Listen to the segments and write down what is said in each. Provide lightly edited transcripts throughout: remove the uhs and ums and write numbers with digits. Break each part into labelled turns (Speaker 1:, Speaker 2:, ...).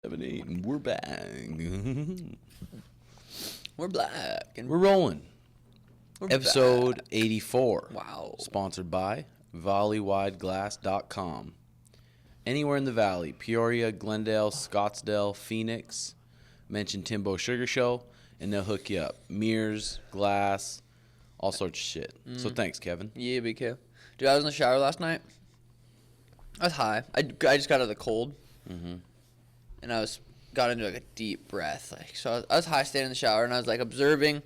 Speaker 1: 78, and we're back.
Speaker 2: We're black. And
Speaker 1: We're rolling.
Speaker 2: we're
Speaker 1: Episode
Speaker 2: back.
Speaker 1: 84.
Speaker 2: Wow.
Speaker 1: Sponsored by Wideglass.com. Anywhere in the Valley, Peoria, Glendale, Scottsdale, Phoenix, mention Timbo Sugar Show, and they'll hook you up. Mirrors, glass, all sorts of shit. So thanks, Kevin.
Speaker 2: Yeah, BK. Dude, I was in the shower last night. I was high. I just got out of the cold.
Speaker 1: Mm-hmm.
Speaker 2: And got into like a deep breath. So I was high, staying in the shower, and I was like observing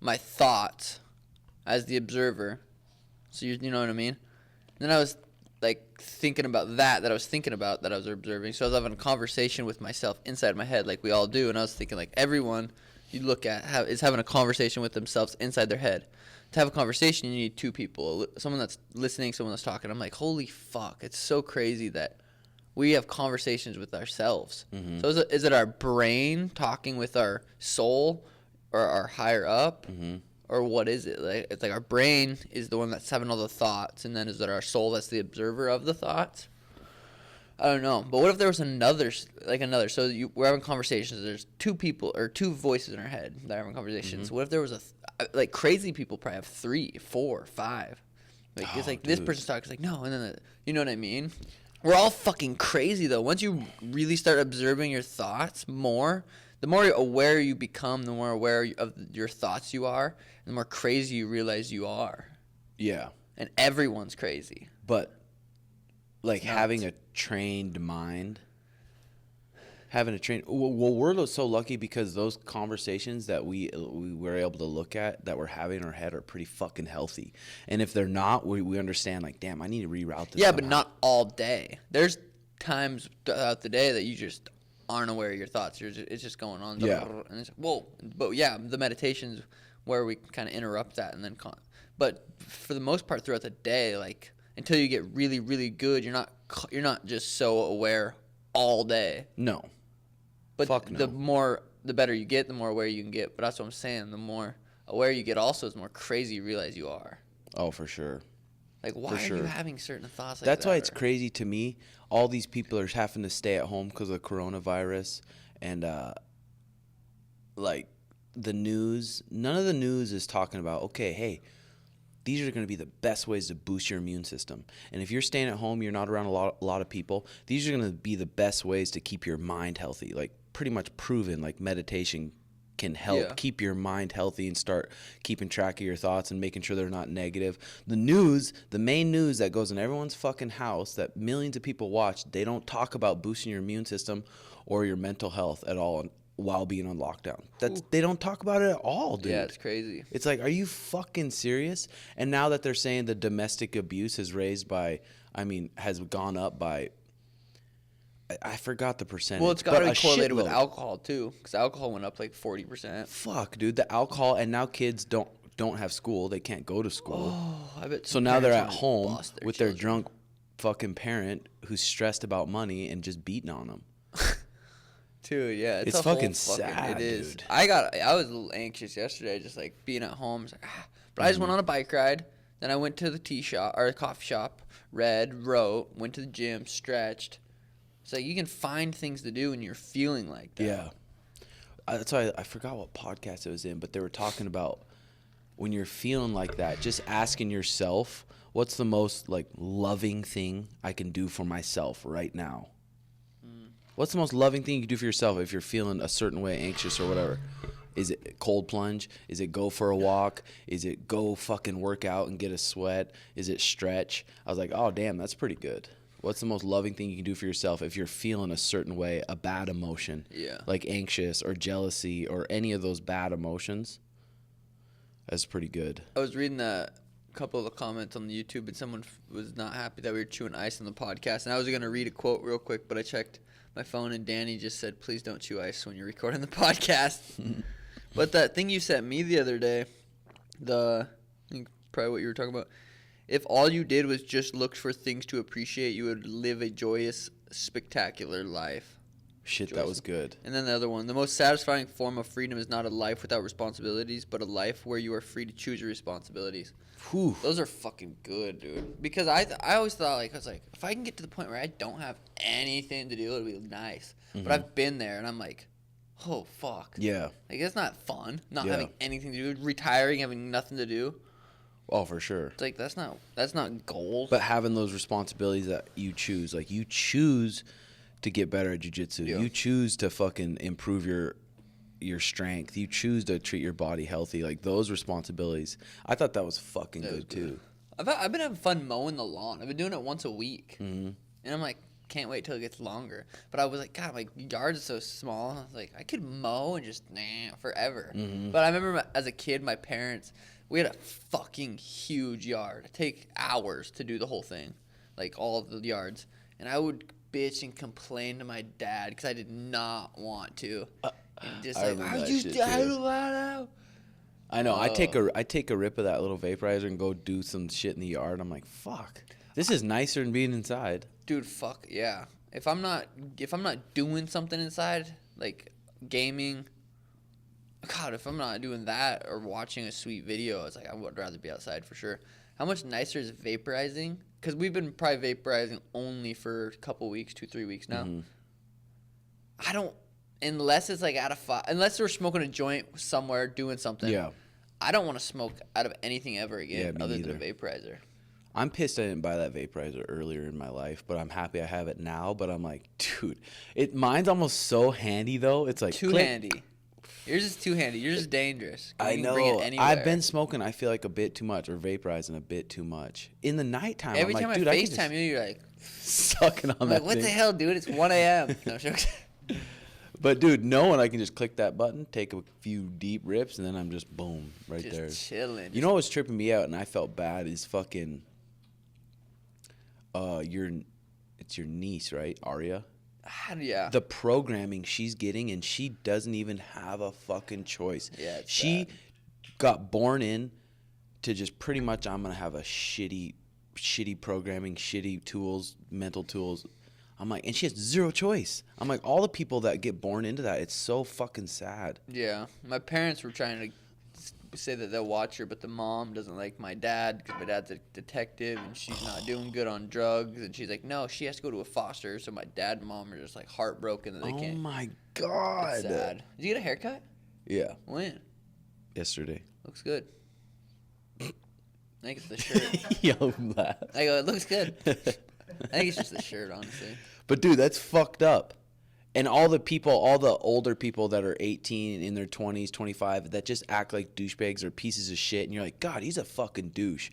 Speaker 2: my thoughts as the observer. So you know what I mean? And then I was like thinking about that I was observing. So I was having a conversation with myself inside my head, like we all do. And I was thinking, like, everyone you look at is having a conversation with themselves inside their head. To have a conversation, you need two people, someone that's listening, someone that's talking. I'm like, holy fuck, it's so crazy that we have conversations with ourselves. Mm-hmm. So is it our brain talking with our soul or our higher up? Mm-hmm. Or what is it? Like, it's like our brain is the one that's having all the thoughts, and then is it our soul that's the observer of the thoughts? I don't know. But what if there was another? So we're having conversations. There's two people or two voices in our head that are having conversations. Mm-hmm. What if there was like crazy people probably have 3, 4, 5. Like it's like this person's talking. It's like no, and then you know what I mean? We're all fucking crazy though. Once you really start observing your thoughts more, the more aware you become, the more aware of your thoughts you are, and the more crazy you realize you are.
Speaker 1: Yeah.
Speaker 2: And everyone's crazy.
Speaker 1: But like having a trained mind, well, we're so lucky because those conversations that we were able to look at that we're having in our head are pretty fucking healthy. And if they're not, we understand, like, damn, I need to reroute this.
Speaker 2: Yeah, somehow. But not all day. There's times throughout the day that you just aren't aware of your thoughts. It's just going on.
Speaker 1: Yeah.
Speaker 2: And it's, but yeah, the meditations where we kind of interrupt that and then but for the most part throughout the day, like until you get really, really good, you're not just so aware all day.
Speaker 1: No.
Speaker 2: But
Speaker 1: Fuck no.
Speaker 2: The better you get, the more aware you can get. But that's what I'm saying. The more aware you get also is the more crazy you realize you are.
Speaker 1: Oh, for sure.
Speaker 2: Like, why are you having certain thoughts like
Speaker 1: That's
Speaker 2: that?
Speaker 1: why it's crazy to me. All these people are having to stay at home because of coronavirus. And, like, the news. None of the news is talking about, okay, hey, these are going to be the best ways to boost your immune system. And if you're staying at home, you're not around a lot of people, these are going to be the best ways to keep your mind healthy. Like, pretty much proven, like, meditation can help keep your mind healthy and start keeping track of your thoughts and making sure they're not negative. The news, the main news that goes in everyone's fucking house that millions of people watch, they don't talk about boosting your immune system or your mental health at all while being on lockdown. They don't talk about it at all, dude.
Speaker 2: Yeah, it's crazy.
Speaker 1: It's like, are you fucking serious? And now that they're saying the domestic abuse has gone up by, I forgot the percentage.
Speaker 2: Well, it's got to be correlated with alcohol too, because alcohol went up like 40%.
Speaker 1: Fuck, dude, the alcohol, and now kids don't have school. They can't go to school.
Speaker 2: Oh, I bet.
Speaker 1: So now they're at home with their drunk fucking parent who's stressed about money and just beating on them.
Speaker 2: Dude, yeah,
Speaker 1: it's fucking sad.
Speaker 2: It is.
Speaker 1: Dude.
Speaker 2: I was a little anxious yesterday, just like being at home. But I just went on a bike ride. Then I went to the coffee shop, wrote, went to the gym, stretched. It's like you can find things to do when you're feeling like that.
Speaker 1: Yeah. That's why I forgot what podcast it was in, but they were talking about when you're feeling like that, just asking yourself, what's the most like loving thing I can do for myself right now? What's the most loving thing you can do for yourself if you're feeling a certain way, anxious or whatever? Is it cold plunge? Is it go for a walk? Is it go fucking work out and get a sweat? Is it stretch? I was like, oh, damn, that's pretty good. What's the most loving thing you can do for yourself if you're feeling a certain way, a bad emotion?
Speaker 2: Yeah.
Speaker 1: Like anxious or jealousy or any of those bad emotions? That's pretty good.
Speaker 2: I was reading a couple of the comments on the YouTube, and someone was not happy that we were chewing ice on the podcast. And I was going to read a quote real quick, but I checked my phone, and Danny just said, please don't chew ice when you're recording the podcast. But that thing you sent me the other day, I think probably what you were talking about, if all you did was just look for things to appreciate, you would live a joyous, spectacular life.
Speaker 1: Shit,
Speaker 2: Joyce.
Speaker 1: that was good.
Speaker 2: And then the other one, the most satisfying form of freedom is not a life without responsibilities, but a life where you are free to choose your responsibilities.
Speaker 1: Whew.
Speaker 2: Those are fucking good, dude. Because I always thought, like, I was like, if I can get to the point where I don't have anything to do, it'll be nice.
Speaker 1: Mm-hmm.
Speaker 2: But I've been there, and I'm like, oh, fuck.
Speaker 1: Yeah.
Speaker 2: Like, that's not fun, not
Speaker 1: Yeah.
Speaker 2: having anything to do, retiring, having nothing to do.
Speaker 1: Oh, for sure.
Speaker 2: It's like, that's not gold.
Speaker 1: But having those responsibilities that you choose, like you choose to get better at jiu-jitsu.
Speaker 2: Yeah.
Speaker 1: You choose to fucking improve your strength. You choose to treat your body healthy. Like those responsibilities. I thought that was fucking good too.
Speaker 2: I've been having fun mowing the lawn. I've been doing it once a week.
Speaker 1: Mm-hmm.
Speaker 2: And I'm like, can't wait till it gets longer. But I was like, God, my yard is so small. I was like, I could mow and just forever.
Speaker 1: Mm-hmm.
Speaker 2: But I remember as a kid, my parents, we had a fucking huge yard. It'd take hours to do the whole thing, like all of the yards. And I would bitch and complain to my dad because I did not want to. And just like, I just don't want to.
Speaker 1: I know. I take a rip of that little vaporizer and go do some shit in the yard. I'm like, fuck. This is nicer than being inside.
Speaker 2: Dude, fuck yeah. If I'm not doing something inside, like gaming, God, if I'm not doing that or watching a sweet video, it's like I would rather be outside for sure. How much nicer is vaporizing? Because we've been probably vaporizing only for a couple weeks, 2-3 weeks now.
Speaker 1: Mm-hmm.
Speaker 2: I don't, unless it's like unless we're smoking a joint somewhere doing something.
Speaker 1: Yeah.
Speaker 2: I don't want to smoke out of anything ever again
Speaker 1: Yeah,
Speaker 2: other
Speaker 1: me
Speaker 2: than a
Speaker 1: neither.
Speaker 2: vaporizer.
Speaker 1: I'm pissed I didn't buy that vaporizer earlier in my life, but I'm happy I have it now. But I'm like, dude, mine's almost so handy though. It's like
Speaker 2: Too
Speaker 1: click.
Speaker 2: handy. Yours is too handy. Yours is dangerous.
Speaker 1: I
Speaker 2: You can bring it
Speaker 1: know.
Speaker 2: anywhere.
Speaker 1: I've been smoking. I feel like a bit too much, or vaporizing a bit too much in the nighttime.
Speaker 2: Every
Speaker 1: I'm
Speaker 2: time
Speaker 1: like,
Speaker 2: I
Speaker 1: dude, I can
Speaker 2: FaceTime
Speaker 1: just
Speaker 2: you, you're like,
Speaker 1: sucking on
Speaker 2: I'm
Speaker 1: that
Speaker 2: like, what
Speaker 1: thing.
Speaker 2: the hell, dude? It's 1 a.m. No, joke.
Speaker 1: But dude, knowing I can just click that button, take a few deep rips, and then I'm just boom right
Speaker 2: Just
Speaker 1: there.
Speaker 2: chilling.
Speaker 1: You know what was tripping me out, and I felt bad is fucking. It's your niece, right, Aria?
Speaker 2: Yeah.
Speaker 1: The programming she's getting, and she doesn't even have a fucking choice.
Speaker 2: Yeah, it's
Speaker 1: she
Speaker 2: bad.
Speaker 1: got born in to just pretty much I'm gonna have a shitty programming, shitty tools, mental tools. I'm like, and she has zero choice. I'm like, all the people that get born into that, it's so fucking sad.
Speaker 2: Yeah. My parents were trying to say that they'll watch her, but the mom doesn't like my dad because my dad's a detective and she's not doing good on drugs. And she's like, no, she has to go to a foster. So my dad and mom are just like heartbroken that they can't.
Speaker 1: Oh my god.
Speaker 2: It's sad. Did you get a haircut?
Speaker 1: Yeah,
Speaker 2: When?
Speaker 1: yesterday.
Speaker 2: Looks good. I think it's the shirt.
Speaker 1: Yo, laugh.
Speaker 2: I go, it looks good. I think it's just the shirt, honestly.
Speaker 1: But dude, that's fucked up. And all the older people that are 18 in their 20s, 25, that just act like douchebags or pieces of shit, and you're like, God, he's a fucking douche.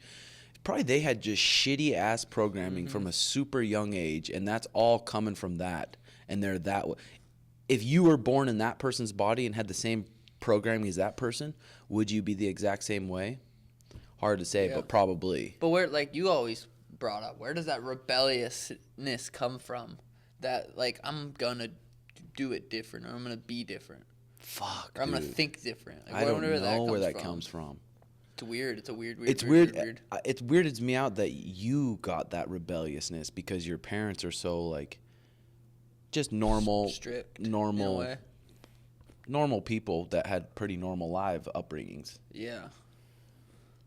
Speaker 1: Probably they had just shitty ass programming from a super young age, and that's all coming from that. And they're that way. If you were born in that person's body and had the same programming as that person, would you be the exact same way? Hard to say, but probably.
Speaker 2: But where, like you always brought up, where does that rebelliousness come from? That, like, I'm gonna do it different, or I'm gonna be different,
Speaker 1: Fuck,
Speaker 2: or I'm gonna
Speaker 1: dude.
Speaker 2: think different. Like,
Speaker 1: I don't know where that
Speaker 2: from.
Speaker 1: comes from.
Speaker 2: It's weird. It's a weird.
Speaker 1: It's weird. It weirds me out that you got that rebelliousness because your parents are so like, just normal,
Speaker 2: strict, in a way.
Speaker 1: normal people that had pretty normal live upbringings.
Speaker 2: Yeah.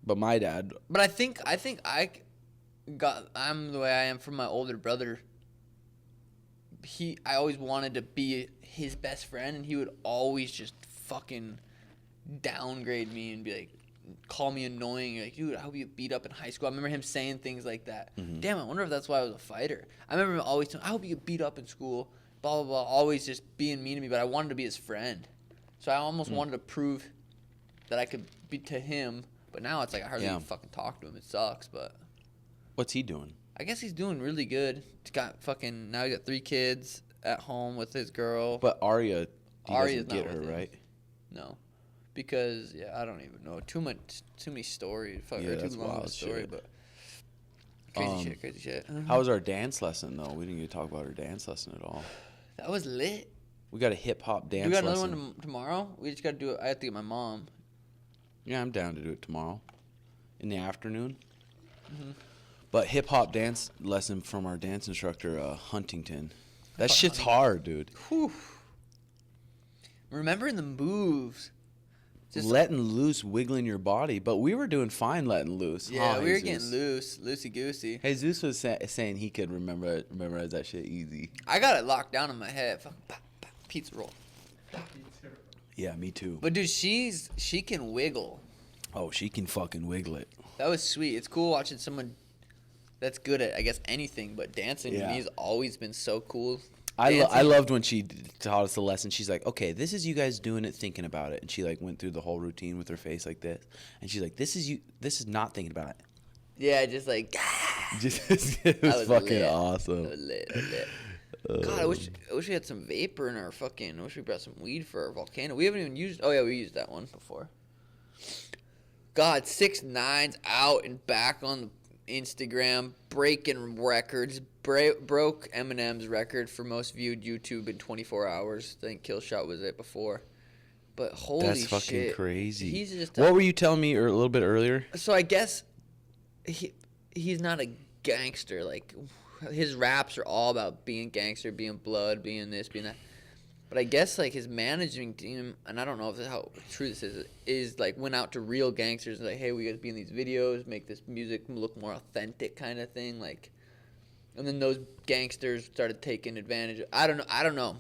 Speaker 1: But my dad.
Speaker 2: But I think I'm the way I am from my older brother. I always wanted to be his best friend, and he would always just fucking downgrade me and be like, call me annoying. Like, dude, I hope you get beat up in high school. I remember him saying things like that.
Speaker 1: Mm-hmm.
Speaker 2: Damn, I wonder if that's why I was a fighter. I remember him always telling, I hope you get beat up in school, blah, blah, blah, always just being mean to me, but I wanted to be his friend. So I almost wanted to prove that I could be to him, but now it's like I hardly even fucking talk to him. It sucks, but...
Speaker 1: What's he doing?
Speaker 2: I guess he's doing really good. He's got now he got 3 kids at home with his girl.
Speaker 1: But Arya, he
Speaker 2: Arya's
Speaker 1: doesn't get
Speaker 2: not
Speaker 1: her,
Speaker 2: with him.
Speaker 1: right?
Speaker 2: No. Because, I don't even know. Too many stories. Fuck,
Speaker 1: Yeah,
Speaker 2: or too
Speaker 1: that's
Speaker 2: long of a
Speaker 1: wild
Speaker 2: story,
Speaker 1: shit.
Speaker 2: but crazy shit.
Speaker 1: How was our dance lesson, though? We didn't get to talk about our dance lesson at all.
Speaker 2: That was lit.
Speaker 1: We got a hip-hop dance
Speaker 2: We got
Speaker 1: lesson.
Speaker 2: another one tomorrow? We just got to do it. I have to get my mom.
Speaker 1: Yeah, I'm down to do it tomorrow in the afternoon.
Speaker 2: Mm-hmm.
Speaker 1: But hip-hop dance lesson from our dance instructor, Huntington. That shit's hard, dude.
Speaker 2: Whew. Remembering the moves.
Speaker 1: Just letting loose, wiggling your body. But we were doing fine letting loose.
Speaker 2: Yeah, we were getting loose, loosey-goosey.
Speaker 1: Jesus was saying he could memorize that shit easy.
Speaker 2: I got it locked down in my head. Pizza roll.
Speaker 1: Yeah, me too.
Speaker 2: But, dude, she can wiggle.
Speaker 1: Oh, she can fucking wiggle it.
Speaker 2: That was sweet. It's cool watching someone that's good at, I guess, anything. But dancing to me has always been so cool.
Speaker 1: I loved when she taught us the lesson. She's like, okay, this is you guys doing it, thinking about it. And she like went through the whole routine with her face like this. And she's like, this is not thinking about it.
Speaker 2: Yeah, just like.
Speaker 1: It was fucking awesome.
Speaker 2: That was lit. God, I wish we had some vapor in our fucking. I wish we brought some weed for our volcano. We haven't even used. Oh yeah, we used that one before. God, 6ix9ine's out and back on Instagram, breaking records. Broke Eminem's record for most viewed YouTube in 24 hours. I think Killshot was it before. But holy shit.
Speaker 1: That's fucking crazy.
Speaker 2: He's just
Speaker 1: what were you telling me a little bit earlier?
Speaker 2: So I guess he's not a gangster. Like, his raps are all about being gangster, being blood, being this, being that. But I guess, like, his managing team, and I don't know how true this is like, went out to real gangsters and like, hey, we got to be in these videos, make this music look more authentic kind of thing. Like, and then those gangsters started taking advantage of, I don't know.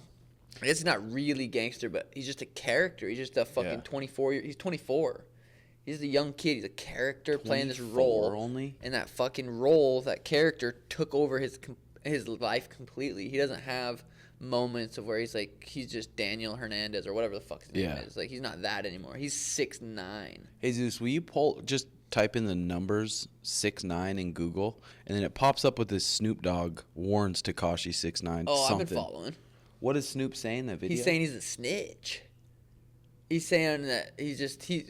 Speaker 2: I guess he's not really gangster, but he's just a character. He's just a fucking 24 he's 24. He's a young kid. He's a character playing this role.
Speaker 1: Only?
Speaker 2: And that fucking role, that character took over his life completely. He doesn't have moments of where he's like, he's just Daniel Hernandez or whatever the fuck his name is. Like, he's not that anymore. He's 6'9".
Speaker 1: Jesus, will you just type in the numbers 6'9" in Google, and then it pops up with this Snoop Dogg warns Tekashi 6'9".
Speaker 2: Oh,
Speaker 1: something.
Speaker 2: I've been following.
Speaker 1: What is Snoop saying in that video?
Speaker 2: He's saying he's a snitch. He's saying that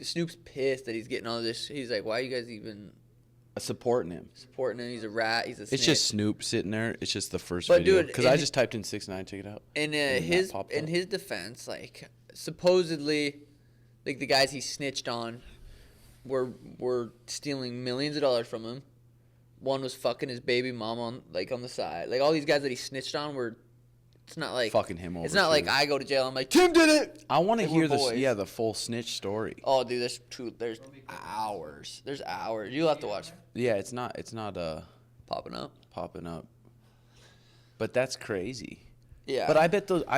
Speaker 2: Snoop's pissed that he's getting all this. He's like, why are you guys even
Speaker 1: supporting him?
Speaker 2: He's a rat. He's a snitch.
Speaker 1: It's just Snoop sitting there. It's just the first video. Because I just typed in 6'9", check it out.
Speaker 2: And his defense, like, supposedly, like, the guys he snitched on were stealing millions of dollars from him. One was fucking his baby mom on the side. Like, all these guys that he snitched on were. It's not like
Speaker 1: fucking him over.
Speaker 2: It's not like I go to jail. I'm like, Tim did it.
Speaker 1: I want to hear the full snitch story.
Speaker 2: Oh, dude, there's hours. There's hours. You'll have to watch.
Speaker 1: Yeah, it's not
Speaker 2: popping up.
Speaker 1: But that's crazy.
Speaker 2: Yeah.
Speaker 1: But I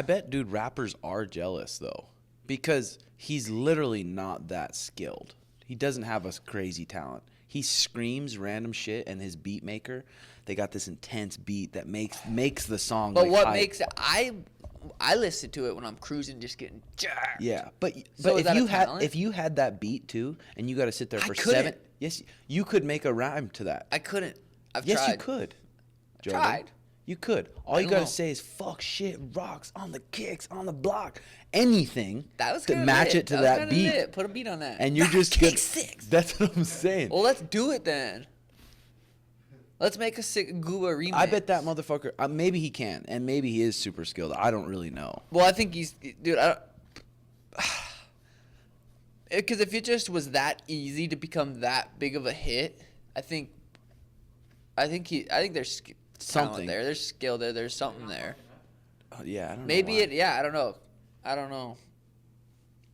Speaker 1: bet dude, rappers are jealous though, because he's literally not that skilled. He doesn't have a crazy talent. He screams random shit, and his beat maker, they got this intense beat that makes the song.
Speaker 2: But
Speaker 1: like,
Speaker 2: what
Speaker 1: hype.
Speaker 2: makes it? I listen to it when I'm cruising, just getting jacked.
Speaker 1: Yeah, but
Speaker 2: So
Speaker 1: if you had that beat too, and you got to sit there for 7, yes, you could make a rhyme to that.
Speaker 2: I couldn't.
Speaker 1: Yes,
Speaker 2: tried.
Speaker 1: you could.
Speaker 2: Jordan. Tried.
Speaker 1: You could. All you got to say is fuck shit rocks on the kicks on the block. Anything to match it to that beat.
Speaker 2: Lit. Put a beat on that.
Speaker 1: And you're just good.
Speaker 2: 6.
Speaker 1: That's what I'm saying.
Speaker 2: Well, let's do it then. Let's make a sick Gooba remix.
Speaker 1: I bet that motherfucker. Maybe he can, and maybe he is super skilled. I don't really know.
Speaker 2: Well, I think he's, dude. Because if it just was that easy to become that big of a hit, I think there's something there. There's skill there. There's something there.
Speaker 1: Yeah, I don't know.
Speaker 2: Maybe
Speaker 1: why.
Speaker 2: I don't know.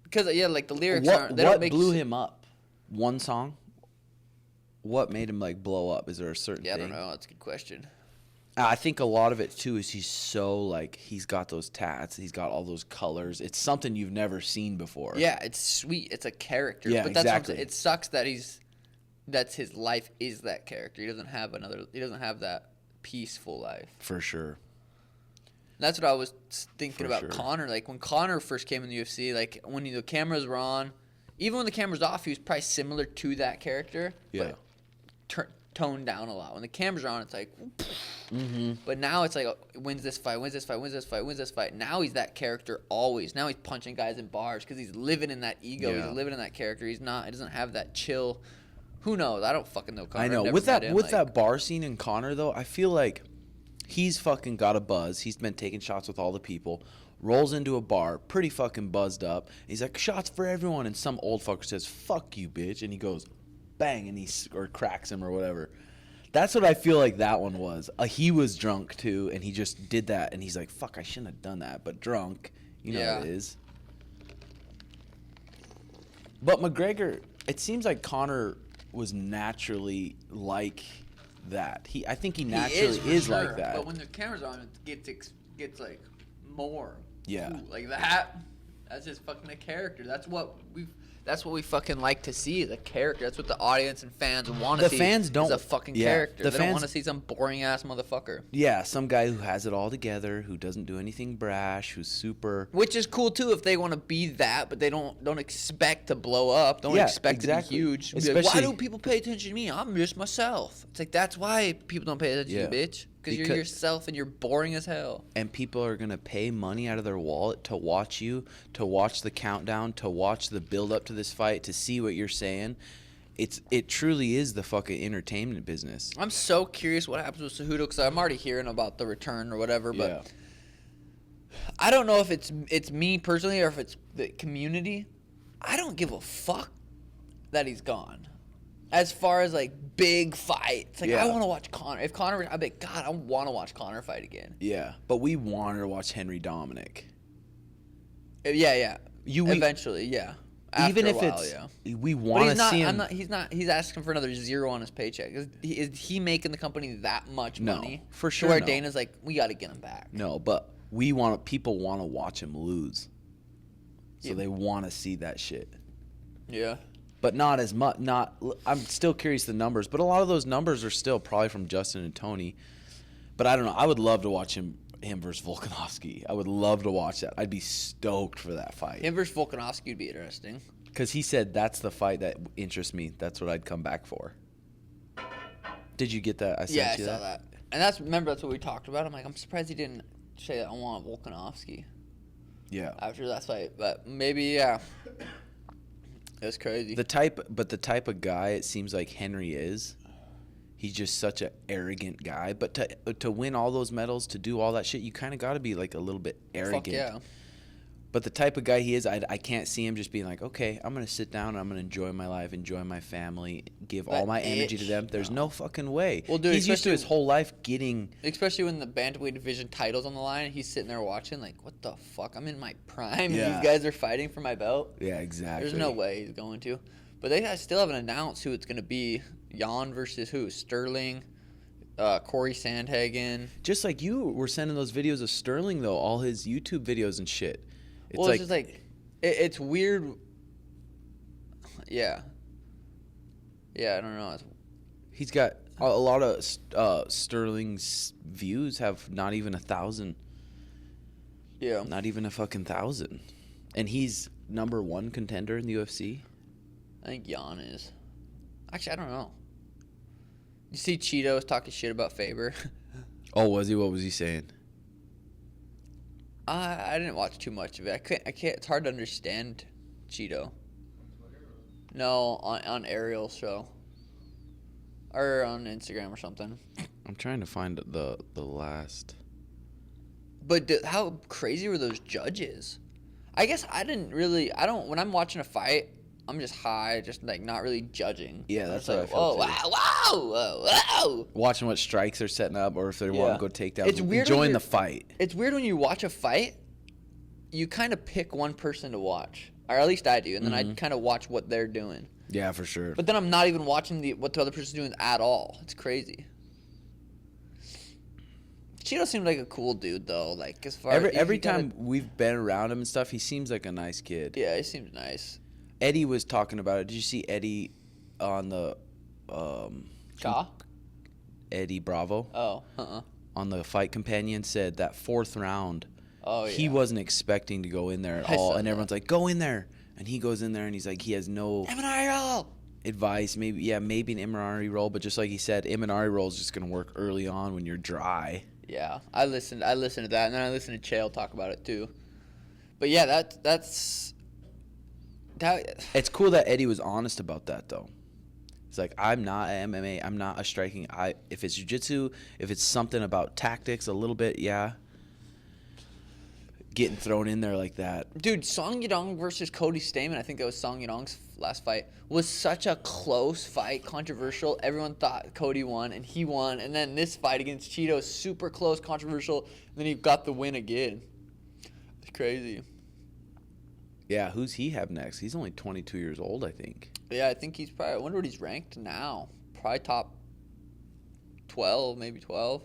Speaker 2: Because like the lyrics
Speaker 1: what
Speaker 2: don't make
Speaker 1: blew him up? One song. What made him like blow up? Is there a certain thing?
Speaker 2: I don't know. That's a good question.
Speaker 1: I think a lot of it too is he's so like he's got those tats, he's got all those colors. It's something you've never seen before.
Speaker 2: Yeah, it's sweet. It's a character.
Speaker 1: Yeah,
Speaker 2: but that's
Speaker 1: exactly.
Speaker 2: It sucks that that's his life is that character. He doesn't have that peaceful life.
Speaker 1: For sure.
Speaker 2: That's what I was thinking about
Speaker 1: sure.
Speaker 2: Conor. Like when Conor first came in the UFC, like when the cameras were on, even when the cameras off, he was probably similar to that character.
Speaker 1: Yeah.
Speaker 2: But toned down a lot. When the cameras are on, it's like.
Speaker 1: Mm-hmm.
Speaker 2: But now it's like wins this fight. Now he's that character always. Now he's punching guys in bars because he's living in that ego.
Speaker 1: Yeah.
Speaker 2: He's living in that character. He doesn't have that chill. Who knows? I don't fucking know Conor.
Speaker 1: I know. With that bar scene in Conor though, I feel like he's fucking got a buzz. He's been taking shots with all the people. Rolls into a bar, pretty fucking buzzed up. He's like, shots for everyone. And some old fucker says, fuck you, bitch. And he goes, bang, and or cracks him or whatever. That's what I feel like that one was. He was drunk too, and he just did that, and he's like, "Fuck, I shouldn't have done that." But drunk, you know how it is. But McGregor, it seems like Conor was naturally like that. I think he naturally is
Speaker 2: sure,
Speaker 1: like that.
Speaker 2: But when the camera's on, it gets like more.
Speaker 1: Yeah.
Speaker 2: Ooh, like that. That's just fucking a character. That's what we fucking like to see, is a character. That's what the audience and fans want to see.
Speaker 1: The fans don't.
Speaker 2: Is a fucking character. They don't want to
Speaker 1: fans
Speaker 2: see some boring ass motherfucker.
Speaker 1: Yeah, some guy who has it all together, who doesn't do anything brash, who's super.
Speaker 2: Which is cool too if they want to be that, but they don't expect to blow up. Don't expect to be huge. Be like, why do people pay attention to me? I'm just myself. It's like, that's why people don't pay attention to you, bitch. Because you're yourself and you're boring as hell. And
Speaker 1: people are gonna pay money out of their wallet to watch you, to watch the countdown, to watch the build up to this fight, to see what you're saying. It truly is the fucking entertainment business.
Speaker 2: I'm so curious what happens with Cejudo, because I'm already hearing about the return or whatever, but I don't know if it's me personally or if it's the community. I don't give a fuck that he's gone. As far as like big fights, like I want to watch Conor. If Conor, I'd be like, God, I want to watch Conor fight again.
Speaker 1: Yeah, but we wanted to watch Henry Dominic.
Speaker 2: Yeah. Eventually, yeah.
Speaker 1: Even if we want to see him.
Speaker 2: He's asking for another zero on his paycheck. Is he making the company that much money?
Speaker 1: For sure.
Speaker 2: Where Dana's like, we got to get him back.
Speaker 1: No, but people want to watch him lose, so they want to see that shit.
Speaker 2: Yeah.
Speaker 1: But not as much. I'm still curious the numbers, but a lot of those numbers are still probably from Justin and Tony. But I don't know. I would love to watch him versus Volkanovski. I would love to watch that. I'd be stoked for that fight.
Speaker 2: Him versus Volkanovski would be interesting.
Speaker 1: Because he said that's the fight that interests me. That's what I'd come back for. Did you get that? I saw
Speaker 2: that. And that's what we talked about. I'm like, I'm surprised he didn't say that I want Volkanovski.
Speaker 1: Yeah.
Speaker 2: After that fight, but maybe yeah. That's crazy.
Speaker 1: The type of guy it seems like Henry is. He's just such an arrogant guy. But to win all those medals, to do all that shit, you kind of got to be like a little bit arrogant.
Speaker 2: Fuck yeah.
Speaker 1: But the type of guy he is, I can't see him just being like, okay, I'm going to sit down and I'm going to enjoy my life, enjoy my family, give all my energy to them. There's no fucking way.
Speaker 2: Well, dude,
Speaker 1: he's used to his whole life getting...
Speaker 2: Especially when the bantamweight division title's on the line and he's sitting there watching like, what the fuck? I'm in my prime.
Speaker 1: Yeah.
Speaker 2: And these guys are fighting for my belt.
Speaker 1: Yeah, exactly.
Speaker 2: There's no way he's going to. But they still haven't announced who it's going to be. Jan versus who? Sterling, Corey Sandhagen.
Speaker 1: Just like you were sending those videos of Sterling, though, all his YouTube videos and shit.
Speaker 2: It's just like, it's weird. Yeah. Yeah, I don't know.
Speaker 1: He's got a lot of Sterling's views have not even 1,000.
Speaker 2: Yeah.
Speaker 1: Not even a fucking 1,000. And he's number one contender in the UFC.
Speaker 2: I think Jan is. Actually, I don't know. You see Cheeto was talking shit about Faber.
Speaker 1: Oh, was he? What was he saying?
Speaker 2: I didn't watch too much of it. I can't. It's hard to understand Cheeto. No, on Ariel's show. Or on Instagram or something.
Speaker 1: I'm trying to find the last.
Speaker 2: But how crazy were those judges? I guess when I'm watching a fight, I'm just high, just like not really judging.
Speaker 1: Yeah, that's
Speaker 2: what
Speaker 1: I feel too.
Speaker 2: Whoa.
Speaker 1: Watching what strikes they're setting up, or if they want to go takedowns.
Speaker 2: It's weird
Speaker 1: enjoying the fight.
Speaker 2: It's weird when you watch a fight, you kind of pick one person to watch, or at least I do, and then I kind of watch what they're doing.
Speaker 1: Yeah, for sure.
Speaker 2: But then I'm not even watching what the other person's doing at all. It's crazy. Cheeto seems like a cool dude though. Like as far
Speaker 1: every time we've been around him and stuff, he seems like a nice kid.
Speaker 2: Yeah, he seems nice.
Speaker 1: Eddie was talking about it. Did you see Eddie on the Eddie Bravo?
Speaker 2: Oh,
Speaker 1: on the Fight Companion said that fourth round.
Speaker 2: Oh yeah.
Speaker 1: He wasn't expecting to go in there at all, and everyone's like, "Go in there," and he goes in there and he's like, he has no advice. Maybe an Imanari roll, but just like he said, Imanari roll is just gonna work early on when you're dry.
Speaker 2: Yeah, I listened to that, and then I listened to Chael talk about it too. But yeah, that's.
Speaker 1: It's cool that Eddie was honest about that, though. It's like, I'm not a MMA. I'm not a striking. If it's jiu-jitsu, if it's something about tactics a little bit, yeah. Getting thrown in there like that.
Speaker 2: Dude, Song Yadong versus Cody Stamann. I think that was Song Yadong's last fight, was such a close fight, controversial. Everyone thought Cody won, and he won. And then this fight against Cheeto, super close, controversial. And then he got the win again. It's crazy.
Speaker 1: Yeah, who's he have next? He's only 22 years old, I think.
Speaker 2: Yeah, I think he's probably, I wonder what he's ranked now. Probably top 12, maybe 12.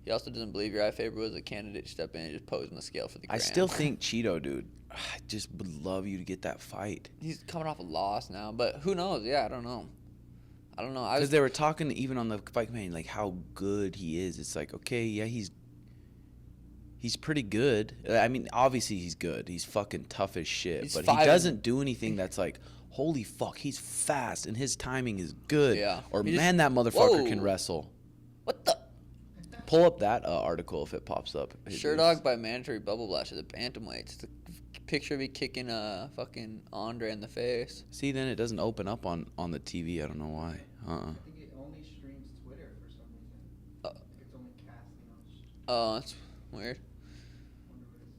Speaker 2: He also doesn't believe Uriah Faber was a candidate to step in and just pose on the scale for the grand.
Speaker 1: I still think Cheeto, dude. I just would love you to get that fight.
Speaker 2: He's coming off a loss now, but who knows? Yeah, I don't know.
Speaker 1: Because they were talking even on the Fight Man, like how good he is. It's like, okay, yeah, he's pretty good. I mean, obviously he's good. He's fucking tough as shit. But he doesn't do anything that's like, holy fuck, he's fast and his timing is good.
Speaker 2: Yeah.
Speaker 1: Or man, that motherfucker can wrestle.
Speaker 2: What the?
Speaker 1: Pull up that article if it pops up.
Speaker 2: Sherdog by mandatory bubble blast of the bantamweights. It's a picture of me kicking fucking Andre in the face.
Speaker 1: See, then it doesn't open up on the TV. I don't know why.
Speaker 3: I think it only streams Twitter for some reason. Like it's only casting on.
Speaker 2: Oh, that's weird.
Speaker 3: Wonder what it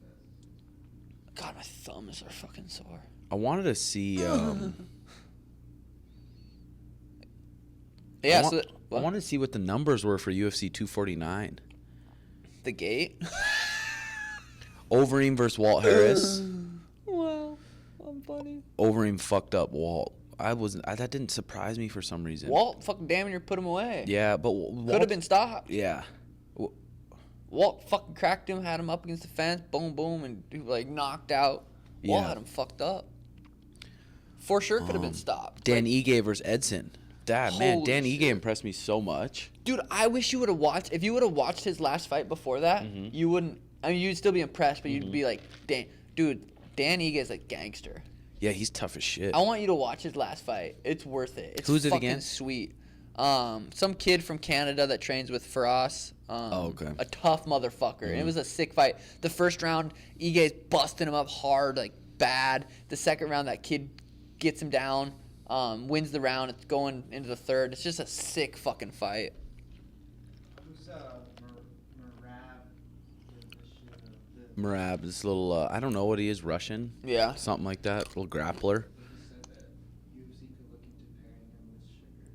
Speaker 3: says.
Speaker 2: God, my thumbs are fucking sore.
Speaker 1: I wanted to see.
Speaker 2: Yeah,
Speaker 1: I wanted to see what the numbers were for UFC 249.
Speaker 2: The gate.
Speaker 1: Overeem versus Walt Harris.
Speaker 2: Wow, I'm funny.
Speaker 1: Overeem fucked up Walt. That didn't surprise me for some reason.
Speaker 2: Walt fucking damn near put him away.
Speaker 1: Yeah, but Walt
Speaker 2: Could have been stopped.
Speaker 1: Yeah.
Speaker 2: Walt fucking cracked him, had him up against the fence, boom, boom, and he like knocked out. Walt had him fucked up. For sure could have been stopped.
Speaker 1: Dan Ige versus Edson. Man, Dan Ige
Speaker 2: shit.
Speaker 1: impressed me so much.
Speaker 2: Dude, I wish you would have watched. If you would have watched his last fight before that, you wouldn't. I mean, you'd still be impressed, but you'd be like, Dan Ige is a gangster.
Speaker 1: Yeah, he's tough as shit.
Speaker 2: I want you to watch his last fight. It's worth it. It's
Speaker 1: Who's it
Speaker 2: fucking
Speaker 1: against?
Speaker 2: Sweet. Some kid from Canada that trains with Faraz.
Speaker 1: Okay.
Speaker 2: A tough motherfucker. And it was a sick fight. The first round, Ige's busting him up hard, like bad. The second round, that kid gets him down, wins the round. It's going into the third. It's just a sick fucking fight.
Speaker 3: Who's
Speaker 1: Merab, this little, I don't know what he is, Russian?
Speaker 2: Yeah.
Speaker 1: Something like that, little grappler.
Speaker 3: He said that UFC could look into pairing him with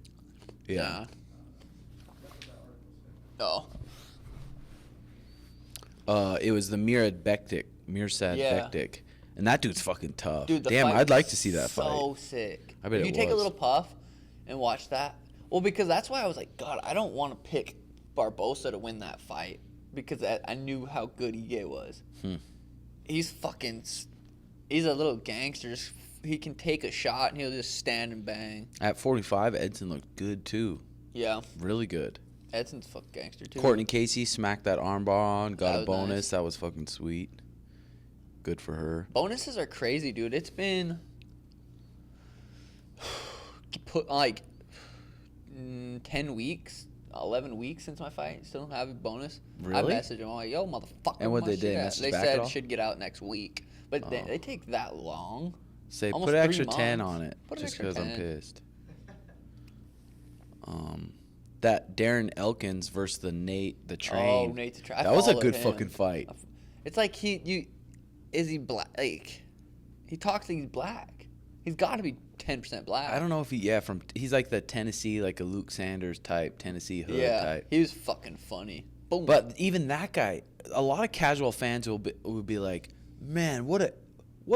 Speaker 3: Sugar.
Speaker 1: Yeah.
Speaker 3: That's what that article said.
Speaker 1: It was the Mirsad
Speaker 2: Yeah.
Speaker 1: Bektik. And that dude's fucking tough.
Speaker 2: Dude, the
Speaker 1: Damn,
Speaker 2: fight
Speaker 1: I'd like
Speaker 2: was
Speaker 1: to see that fight.
Speaker 2: So sick.
Speaker 1: I bet
Speaker 2: you
Speaker 1: it
Speaker 2: take a
Speaker 1: was.
Speaker 2: little puff and watch that. Well, because that's why I was like, God, I don't want to pick Barbosa to win that fight because I knew how good Ige was. He's a little gangster. He can take a shot and he'll just stand and bang.
Speaker 1: At 45, Edson looked good too.
Speaker 2: Yeah,
Speaker 1: Really good.
Speaker 2: Edson's a fucking gangster too.
Speaker 1: Courtney Casey smacked that armbar on, got
Speaker 2: That
Speaker 1: a
Speaker 2: was
Speaker 1: bonus.
Speaker 2: nice.
Speaker 1: That was fucking sweet. Good for her.
Speaker 2: Bonuses are crazy, dude. It's been put like 10 weeks, 11 weeks since my fight. Still don't have a bonus.
Speaker 1: Really?
Speaker 2: I messaged them. I'm like, yo, motherfucker.
Speaker 1: And what
Speaker 2: my
Speaker 1: they did,
Speaker 2: shit at?
Speaker 1: message
Speaker 2: They
Speaker 1: back at
Speaker 2: said
Speaker 1: all?
Speaker 2: it should get out next week. But they take that long.
Speaker 1: Say,
Speaker 2: Almost
Speaker 1: put an
Speaker 2: 3
Speaker 1: extra 10
Speaker 2: months.
Speaker 1: on it,
Speaker 2: Put an
Speaker 1: just
Speaker 2: extra
Speaker 1: because I'm
Speaker 2: 10.
Speaker 1: pissed. That Darren Elkins versus the Train.
Speaker 2: Oh, Nate the Train. I
Speaker 1: That was a
Speaker 2: followed
Speaker 1: good
Speaker 2: him.
Speaker 1: fucking fight.
Speaker 2: It's like is he black? Like, he talks like he's black. He's got to be 10% black.
Speaker 1: I don't know if he's like the Tennessee, like a Luke Sanders type, Tennessee hood type.
Speaker 2: he was fucking funny. Boom.
Speaker 1: But even that guy, a lot of casual fans will be like, man, what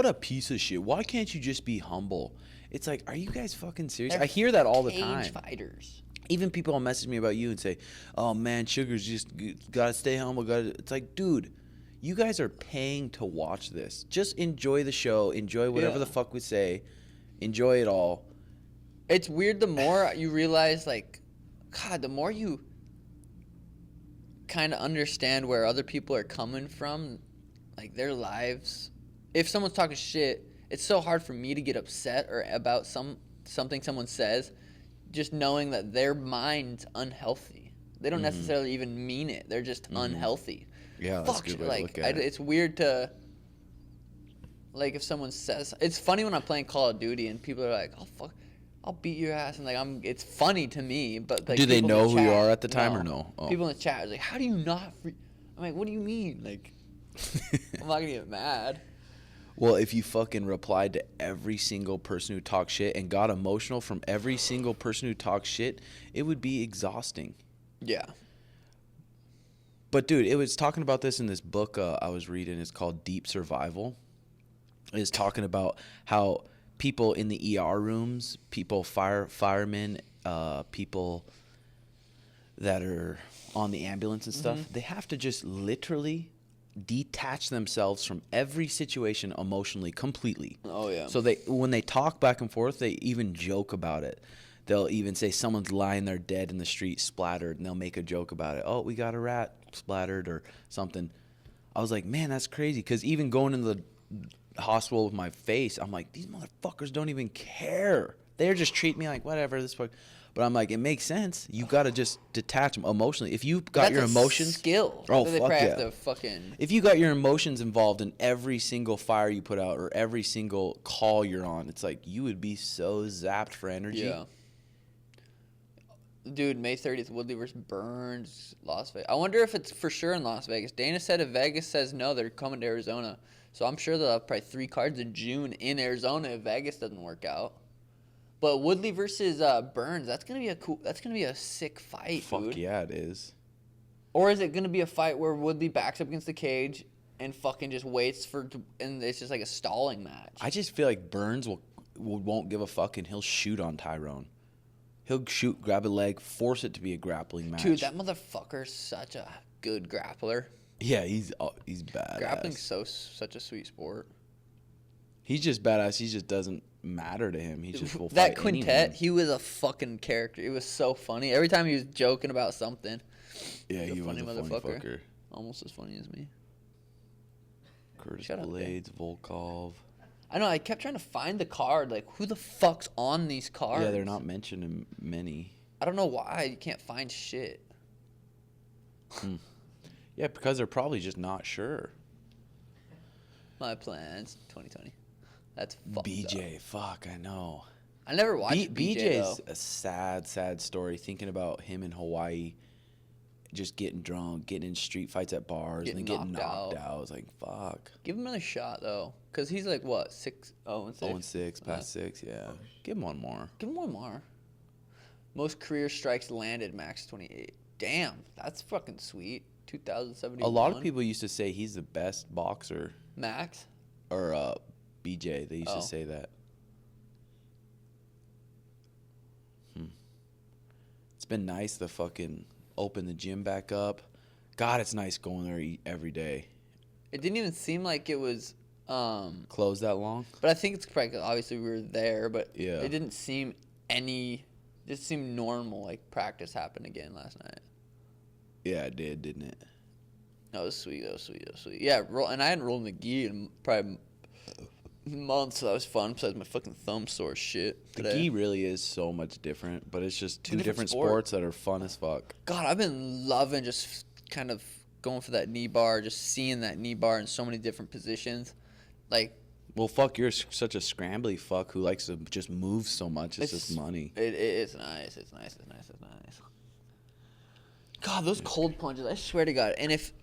Speaker 1: a piece of shit. Why can't you just be humble? It's like, are you guys fucking serious?
Speaker 2: They're
Speaker 1: I hear that all the
Speaker 2: cage
Speaker 1: time.
Speaker 2: fighters.
Speaker 1: Even people will message me about you and say, oh man, Sugar's just gotta stay humble. It's like, dude, you guys are paying to watch this. Just enjoy the show. Enjoy whatever the fuck we say. Enjoy it all.
Speaker 2: It's weird. The more you realize, like, God, the more you kind of understand where other people are coming from, like their lives. If someone's talking shit, it's so hard for me to get upset or about something someone says, just knowing that their mind's unhealthy. They don't necessarily even mean it. They're just unhealthy.
Speaker 1: Yeah, that's a good way to look at it.
Speaker 2: It's weird to, like, if someone says, it's funny when I'm playing Call of Duty and people are like, oh fuck, I'll beat your ass, and like it's funny to me, but like,
Speaker 1: Do they
Speaker 2: people in
Speaker 1: know
Speaker 2: the
Speaker 1: who you
Speaker 2: chat,
Speaker 1: are at the time or no? Oh.
Speaker 2: People in the chat are like, how do you not? I'm like, what do you mean? Like, I'm not gonna get mad.
Speaker 1: Well, if you fucking replied to every single person who talks shit and got emotional from every single person who talks shit, it would be exhausting.
Speaker 2: Yeah.
Speaker 1: But, dude, it was talking about this in this book I was reading. It's called Deep Survival. It's talking about how people in the ER rooms, firemen, people that are on the ambulance and stuff, they have to just literally detach themselves from every situation emotionally completely.
Speaker 2: Oh, yeah.
Speaker 1: So when they talk back and forth, they even joke about it. They'll even say someone's lying there dead in the street splattered, and they'll make a joke about it. Oh, we got a rat splattered or something. I was like, man, that's crazy. Because even going into the hospital with my face, I'm like, these motherfuckers don't even care. They're just treat me like whatever. But I'm like, it makes sense. You got to just detach them emotionally. If you got your emotions,
Speaker 2: skill.
Speaker 1: Oh,
Speaker 2: they
Speaker 1: fuck
Speaker 2: probably
Speaker 1: yeah.
Speaker 2: have to fucking.
Speaker 1: If you got your emotions involved in every single fire you put out or every single call you're on, it's like you would be so zapped for energy.
Speaker 2: Yeah. Dude, May 30th, Woodley versus Burns, Las Vegas. I wonder if it's for sure in Las Vegas. Dana said if Vegas says no, they're coming to Arizona. So I'm sure they'll have probably 3 cards in June in Arizona if Vegas doesn't work out. But Woodley versus Burns, that's gonna be a sick fight,
Speaker 1: Fuck
Speaker 2: dude.
Speaker 1: yeah, it is.
Speaker 2: Or is it gonna be a fight where Woodley backs up against the cage and fucking just waits and it's just like a stalling match?
Speaker 1: I just feel like Burns won't give a fuck and he'll shoot on Tyrone. He'll shoot, grab a leg, force it to be a grappling match.
Speaker 2: Dude, that motherfucker's such a good grappler.
Speaker 1: Yeah, he's badass.
Speaker 2: Grappling's such a sweet sport.
Speaker 1: He's just badass. He just doesn't matter to him. He just will
Speaker 2: That
Speaker 1: fight
Speaker 2: quintet,
Speaker 1: anyone.
Speaker 2: he was a fucking character. It was so funny. Every time he was joking about something.
Speaker 1: Yeah,
Speaker 2: he
Speaker 1: he was a funny fucker.
Speaker 2: Almost as funny as me.
Speaker 1: Curtis
Speaker 2: Shut up,
Speaker 1: Blades, Volkov.
Speaker 2: I know, I kept trying to find the card. Like, who the fuck's on these cards?
Speaker 1: Yeah, they're not mentioning many.
Speaker 2: I don't know why. You can't find shit.
Speaker 1: Yeah, because they're probably just not sure.
Speaker 2: My plans, 2020. That's fucked
Speaker 1: BJ,
Speaker 2: up.
Speaker 1: fuck, I know.
Speaker 2: I never watched BJ,
Speaker 1: BJ's
Speaker 2: though.
Speaker 1: a sad story. Thinking about him in Hawaii, just getting drunk, getting in street fights at bars, and then getting knocked out. It's like, fuck.
Speaker 2: Give him another shot, though. Because he's like, what, 6-0-6?
Speaker 1: 0-6, past 6, yeah. Give him one more.
Speaker 2: Give him one more. Most career strikes landed, max 28. Damn, that's fucking sweet. 2071.
Speaker 1: A lot of people used to say he's the best boxer.
Speaker 2: Max?
Speaker 1: Or BJ, they used to say that. It's been nice to fucking open the gym back up. God, it's nice going there every day.
Speaker 2: It didn't even seem like it was...
Speaker 1: Closed that long?
Speaker 2: But I think it's probably... Obviously, we were there, but
Speaker 1: Yeah.
Speaker 2: it didn't seem any... It just seemed normal, like practice happened again last night.
Speaker 1: Yeah, it did, didn't it?
Speaker 2: That was sweet. Yeah, and I hadn't rolled in the gi in probably months, so that was fun, besides my fucking thumb sore shit
Speaker 1: The
Speaker 2: today.
Speaker 1: gi really is so much different, but it's just two
Speaker 2: Different
Speaker 1: different
Speaker 2: sport.
Speaker 1: sports that are fun as fuck.
Speaker 2: God, I've been loving just kind of going for that knee bar, just seeing that knee bar in so many different positions. Like,
Speaker 1: Well, fuck, you're such a scrambly fuck who likes to just move so much. It's just money.
Speaker 2: It's nice. It's nice. God, those cold plunges, I swear to God. And if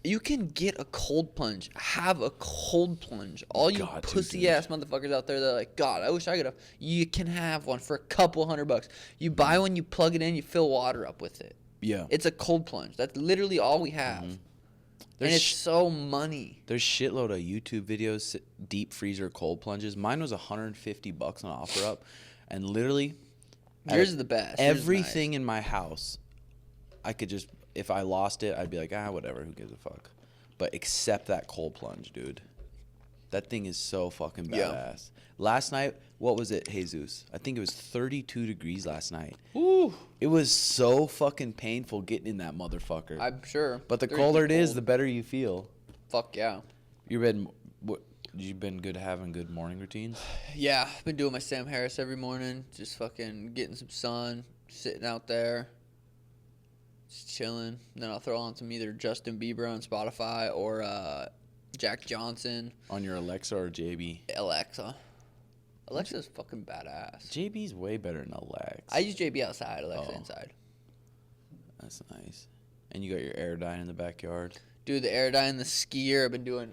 Speaker 2: you can get a cold plunge, have a cold plunge. All you
Speaker 1: Got to,
Speaker 2: pussy-ass motherfuckers out there that are like, God, I wish I could have. You can have one for a couple $100. You buy one, you plug it in, you fill water up with it.
Speaker 1: Yeah.
Speaker 2: It's a cold plunge. That's literally all we have. And it's so money.
Speaker 1: There's shitload of YouTube videos, deep freezer cold plunges. Mine was $150 on OfferUp, and literally,
Speaker 2: Yours is the best. Yours is
Speaker 1: everything in my house, I could just, if I lost it, I'd be like, whatever, who gives a fuck. But except that cold plunge, dude. That thing is so fucking badass.
Speaker 2: Yeah.
Speaker 1: Last night, what was it, Jesus? I think it was 32 degrees last night.
Speaker 2: Ooh.
Speaker 1: It was so fucking painful getting in that motherfucker.
Speaker 2: I'm sure.
Speaker 1: But the
Speaker 2: 30's
Speaker 1: colder it is,
Speaker 2: cold.
Speaker 1: the better you feel.
Speaker 2: Fuck yeah.
Speaker 1: You've been having good morning routines?
Speaker 2: Yeah, I've been doing my Sam Harris every morning. Just fucking getting some sun, sitting out there, just chilling. And then I'll throw on some either Justin Bieber on Spotify or Jack Johnson.
Speaker 1: On your Alexa or JB?
Speaker 2: Alexa. Alexa's fucking badass.
Speaker 1: JB's way better than Alexa.
Speaker 2: I use JB outside, Alexa inside.
Speaker 1: That's nice. And you got your air dye in the backyard?
Speaker 2: Dude, the Aerodyne, the skier.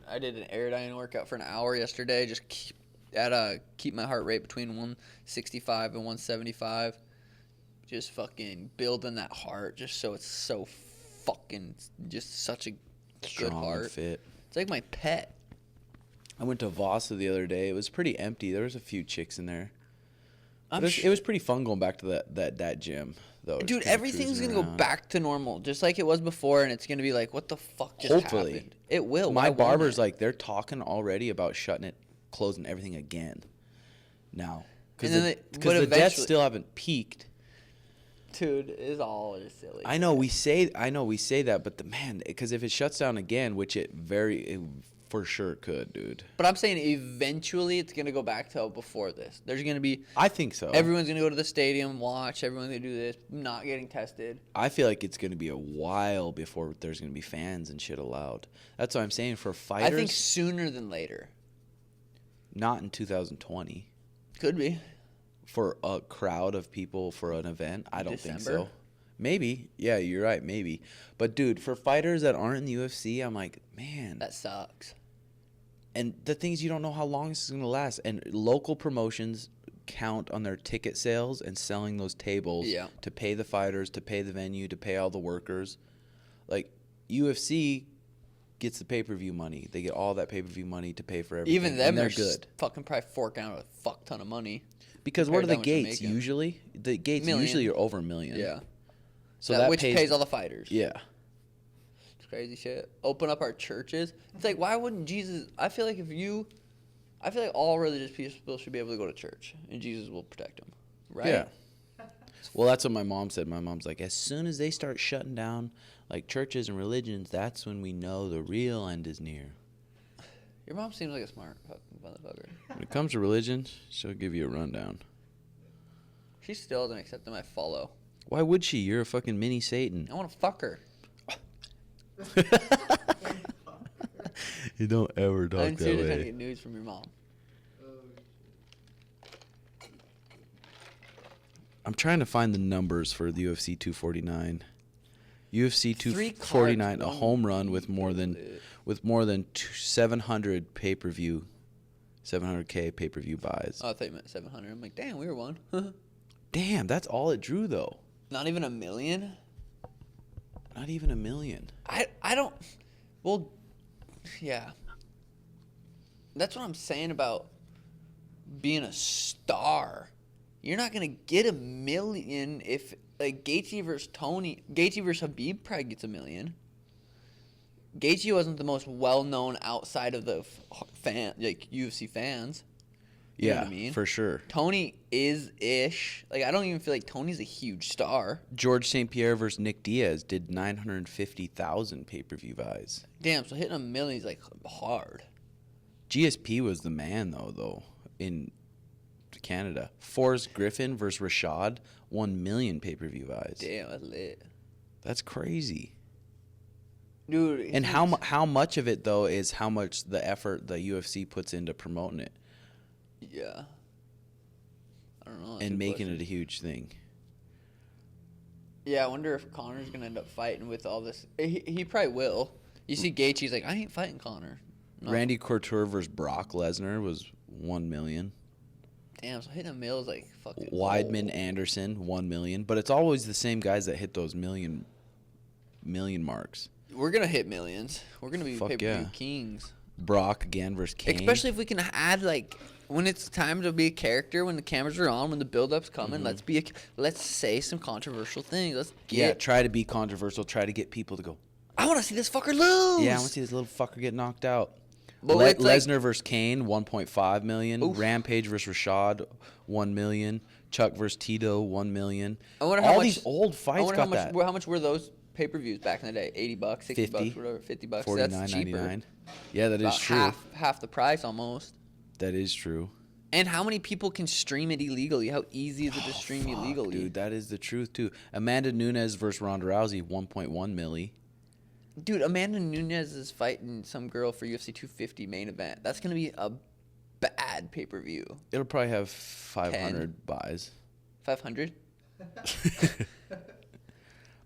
Speaker 2: I did an Aerodyne workout for an hour yesterday. Just keep my heart rate between 165 and 175. Just fucking building that heart, just so it's so fucking just such a good
Speaker 1: Strong
Speaker 2: heart.
Speaker 1: and fit.
Speaker 2: It's like my pet.
Speaker 1: I went to Vasa the other day. It was pretty empty. There was a few chicks in there. It was pretty fun going back to that gym, though.
Speaker 2: Dude, everything's going to go back to normal, just like it was before, and it's going to be like, what the fuck just happened? It will.
Speaker 1: My barber's like, they're talking already about closing everything again now. Because the deaths still haven't peaked.
Speaker 2: Dude, it's all just silly.
Speaker 1: I know we say that, but because if it shuts down again, which it for sure could, dude.
Speaker 2: But I'm saying eventually it's going to go back to before this. There's going to be...
Speaker 1: I think so.
Speaker 2: Everyone's going to go to the stadium, watch. Everyone's going to do this, not getting tested.
Speaker 1: I feel like it's going to be a while before there's going to be fans and shit allowed. That's what I'm saying for fighters.
Speaker 2: I think sooner than later.
Speaker 1: Not in 2020.
Speaker 2: Could be.
Speaker 1: For a crowd of people for an event? I don't think
Speaker 2: December?
Speaker 1: so. Maybe. Yeah, you're right. Maybe. But, dude, for fighters that aren't in the UFC, I'm like, man.
Speaker 2: That sucks.
Speaker 1: And the thing is, you don't know how long this is going to last. And local promotions count on their ticket sales and selling those tables to pay the fighters, to pay the venue, to pay all the workers. Like, UFC gets the pay-per-view money. They get all that pay-per-view money to pay for everything.
Speaker 2: Even them,
Speaker 1: they're good.
Speaker 2: Fucking probably forking out a fuck ton of money.
Speaker 1: Because what are the gates usually? The gates usually are over $1 million.
Speaker 2: Yeah.
Speaker 1: So that
Speaker 2: which pays all the fighters.
Speaker 1: Yeah.
Speaker 2: It's crazy shit. Open up our churches. It's like, why wouldn't Jesus... I feel like all religious people should be able to go to church, and Jesus will protect them. Right?
Speaker 1: Yeah. Well, that's what my mom said. My mom's like, as soon as they start shutting down like churches and religions, that's when we know the real end is near.
Speaker 2: Your mom seems like a smart fucking motherfucker.
Speaker 1: When it comes to religion, she'll give you a rundown.
Speaker 2: She still doesn't accept them I follow.
Speaker 1: Why would she? You're a fucking mini Satan.
Speaker 2: I want to fuck her.
Speaker 1: You don't ever talk
Speaker 2: I'm
Speaker 1: that
Speaker 2: seriously trying to
Speaker 1: way.
Speaker 2: get news from your mom.
Speaker 1: I'm trying to find the numbers for the UFC 249. UFC 249, a home run with more than 700 pay-per-view, 700K pay-per-view buys.
Speaker 2: Oh, I thought you meant 700. I'm like, damn, we were one.
Speaker 1: Damn, that's all it drew though.
Speaker 2: Not even 1 million?
Speaker 1: Not even 1 million.
Speaker 2: I don't... Well, yeah. That's what I'm saying about being a star. You're not going to get 1 million if... Like, Gaethje versus Habib probably gets 1 million. Gaethje wasn't the most well-known outside of the UFC fans. You know what I mean?
Speaker 1: For sure.
Speaker 2: Tony is-ish. Like, I don't even feel like Tony's a huge star.
Speaker 1: George St. Pierre versus Nick Diaz did 950,000 pay-per-view buys.
Speaker 2: Damn, so hitting 1 million is, like, hard.
Speaker 1: GSP was the man, though, in Canada. Forrest Griffin versus Rashad, 1 million pay-per-view buys.
Speaker 2: Damn, that's lit.
Speaker 1: That's crazy.
Speaker 2: Dude.
Speaker 1: And how much of it, though, is how much the effort the UFC puts into promoting it.
Speaker 2: Yeah. I don't know.
Speaker 1: And making it a huge thing.
Speaker 2: Yeah, I wonder if Connor's going to end up fighting with all this. He probably will. You see Gaethje's like, I ain't fighting Connor. No.
Speaker 1: Randy Couture versus Brock Lesnar was 1 million.
Speaker 2: Damn, so hitting 1 million is like fucking
Speaker 1: Weidman Anderson, 1 million. But it's always the same guys that hit those million marks.
Speaker 2: We're going to hit millions. We're going to be pay-per-view kings.
Speaker 1: Brock again versus Kane.
Speaker 2: Especially if we can add, like, when it's time to be a character, when the cameras are on, when the build-up's coming, let's say some controversial things.
Speaker 1: Try to be controversial. Try to get people to go,
Speaker 2: I want to see this fucker lose.
Speaker 1: Yeah, I want to see this little fucker get knocked out.
Speaker 2: But
Speaker 1: Lesnar versus Kane, 1.5 million. Oof. Rampage versus Rashad, 1 million. Chuck versus Tito, 1 million.
Speaker 2: I wonder
Speaker 1: all these old fights got that.
Speaker 2: How much were those pay-per-views back in the day? $80, $60,
Speaker 1: 50,
Speaker 2: whatever, $50.
Speaker 1: $49,
Speaker 2: That's cheaper.
Speaker 1: $99. Yeah, that is true.
Speaker 2: Half the price almost.
Speaker 1: That is true.
Speaker 2: And how many people can stream it illegally? How easy is it to stream illegally?
Speaker 1: Dude, that is the truth too. Amanda Nunes versus Ronda Rousey, 1.1 milli.
Speaker 2: Dude, Amanda Nunes is fighting some girl for UFC 250 main event. That's gonna be a bad pay-per-view.
Speaker 1: It'll probably have 500 buys.
Speaker 2: 500?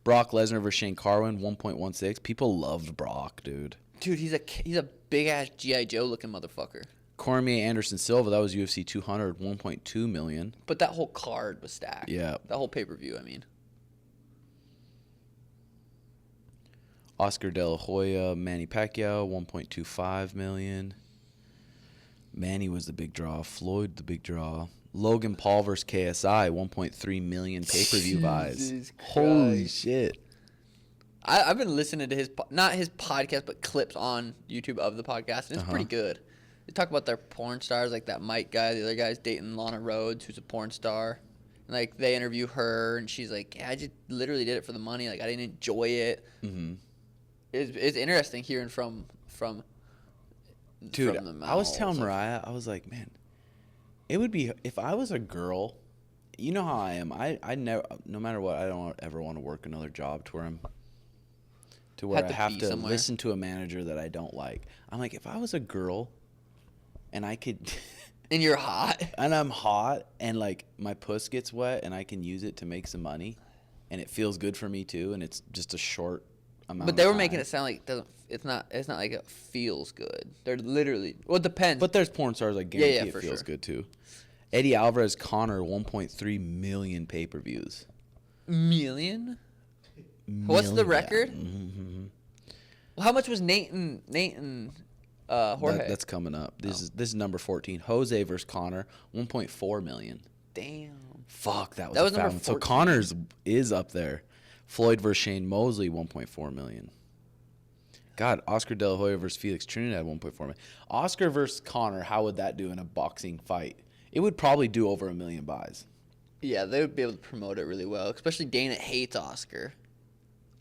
Speaker 1: Brock Lesnar versus Shane Carwin, 1.16. People loved Brock, dude.
Speaker 2: Dude, he's a big ass GI Joe looking motherfucker.
Speaker 1: Cormier Anderson Silva, that was UFC 200, 1.2 million.
Speaker 2: But that whole card was stacked.
Speaker 1: Yeah.
Speaker 2: That whole pay-per-view, I mean.
Speaker 1: Oscar De La Hoya, Manny Pacquiao, 1.25 million. Manny was the big draw. Floyd the big draw. Logan Paul versus KSI, 1.3 million pay-per-view buys. Holy shit.
Speaker 2: I've been listening to not his podcast, but clips on YouTube of the podcast, and it's pretty good. They talk about their porn stars, like that Mike guy. The other guy's dating Lana Rhoades, who's a porn star. And, like, they interview her, and she's like, yeah, I just literally did it for the money. Like, I didn't enjoy it.
Speaker 1: Mm-hmm.
Speaker 2: It's interesting hearing from
Speaker 1: Dude,
Speaker 2: the
Speaker 1: I was telling
Speaker 2: mouths of-
Speaker 1: Mariah, I was like, man, it would be, if I was a girl, you know how I am. I never, no matter what, I don't ever want to work another job to where I have
Speaker 2: be
Speaker 1: to
Speaker 2: somewhere.
Speaker 1: listen to a manager that I don't like. I'm like, if I was a girl and I could,
Speaker 2: And you're hot.
Speaker 1: and I'm hot and like my puss gets wet and I can use it to make some money and it feels good for me too, and it's just a short amount
Speaker 2: But they
Speaker 1: of
Speaker 2: were
Speaker 1: time.
Speaker 2: making it sound like it's not like it feels good. They're literally, well, it depends.
Speaker 1: But there's porn stars I guarantee
Speaker 2: yeah,
Speaker 1: it
Speaker 2: for
Speaker 1: feels
Speaker 2: sure.
Speaker 1: good too. Eddie Alvarez Connor, 1.3 million pay-per-views.
Speaker 2: Million? What's the record?
Speaker 1: Mm-hmm.
Speaker 2: Well, how much was Nate and Jorge?
Speaker 1: That's coming up. This is number 14. Jose versus Connor, 1.4 million.
Speaker 2: Damn.
Speaker 1: Fuck, that was
Speaker 2: That
Speaker 1: a
Speaker 2: was
Speaker 1: fat
Speaker 2: number
Speaker 1: one. So
Speaker 2: 14.
Speaker 1: Connor's is up there. Floyd versus Shane Mosley, 1.4 million. God, Oscar De La Hoya versus Felix Trinidad, 1.4 million. Oscar versus Connor, how would that do in a boxing fight? It would probably do over 1 million buys.
Speaker 2: Yeah, they would be able to promote it really well. Especially Dana hates Oscar.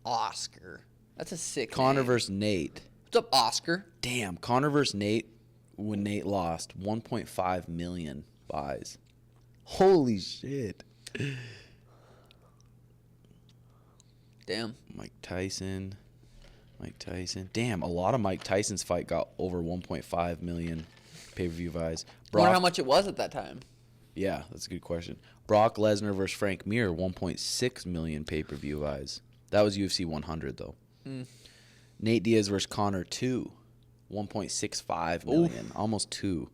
Speaker 2: Oscar. That's a sick
Speaker 1: Connor
Speaker 2: name.
Speaker 1: versus Nate.
Speaker 2: What's up, Oscar?
Speaker 1: Damn, Connor versus Nate, when Nate lost, 1.5 million buys. Holy shit.
Speaker 2: Damn.
Speaker 1: Mike Tyson. Damn, a lot of Mike Tyson's fight got over 1.5 million pay-per-view buys.
Speaker 2: I wonder how much it was at that time.
Speaker 1: Yeah, that's a good question. Brock Lesnar versus Frank Mir, 1.6 million pay-per-view buys. That was UFC 100, though. Nate Diaz versus Connor 2, 1.65 million. Almost 2.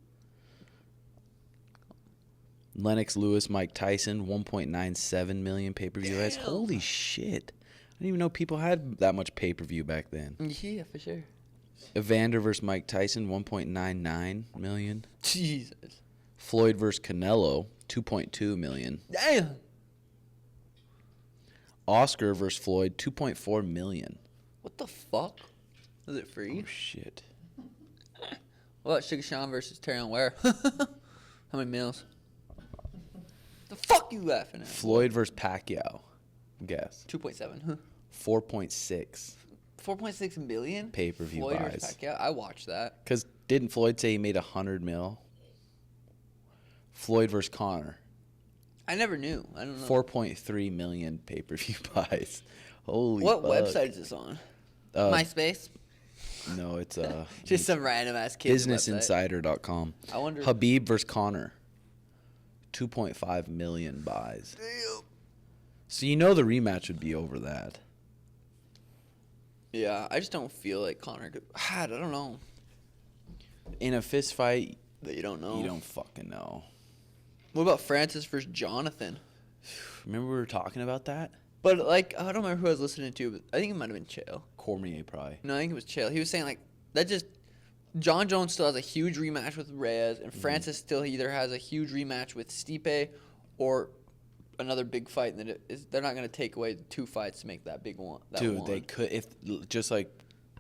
Speaker 1: Lennox Lewis, Mike Tyson, 1.97 million pay-per-view buys. Holy shit. I didn't even know people had that much pay-per-view back then.
Speaker 2: Yeah, for sure.
Speaker 1: Evander versus Mike Tyson, 1.99 million.
Speaker 2: Jesus.
Speaker 1: Floyd versus Canelo, 2.2 million.
Speaker 2: Damn.
Speaker 1: Oscar versus Floyd, 2.4 million.
Speaker 2: What the fuck? Is it free?
Speaker 1: Oh, shit.
Speaker 2: What about Sugar Sean versus Terry Ware? How many mils? The fuck you laughing at?
Speaker 1: Floyd versus Pacquiao. Guess.
Speaker 2: 2.7. Huh?
Speaker 1: 4.6
Speaker 2: 4.6 million?
Speaker 1: pay-per-view
Speaker 2: Floyd versus
Speaker 1: buys.
Speaker 2: Pacquiao? I watched that.
Speaker 1: Because didn't Floyd say he made 100 mil? Floyd versus Connor.
Speaker 2: I never knew. I don't know.
Speaker 1: 4.3 million pay-per-view buys. Holy
Speaker 2: What
Speaker 1: fuck.
Speaker 2: website is this on? MySpace?
Speaker 1: No, it's
Speaker 2: Just some random ass kid.
Speaker 1: businessinsider.com.
Speaker 2: I wonder.
Speaker 1: Habib versus Connor. 2.5 million buys.
Speaker 2: Damn.
Speaker 1: So you know the rematch would be over that.
Speaker 2: Yeah, I just don't feel like Connor could. I don't know.
Speaker 1: In a fist fight,
Speaker 2: That you don't know.
Speaker 1: you don't fucking know.
Speaker 2: What about Francis versus Jonathan?
Speaker 1: Remember we were talking about that?
Speaker 2: But like, I don't remember who I was listening to, but I think it might have been Chael.
Speaker 1: Cormier probably.
Speaker 2: No, I think it was Chael. He was saying like that just. John Jones still has a huge rematch with Reyes, and Francis still either has a huge rematch with Stipe, or another big fight. And then they're not going to take away 2 fights to make that big one.
Speaker 1: Dude, they could, if just like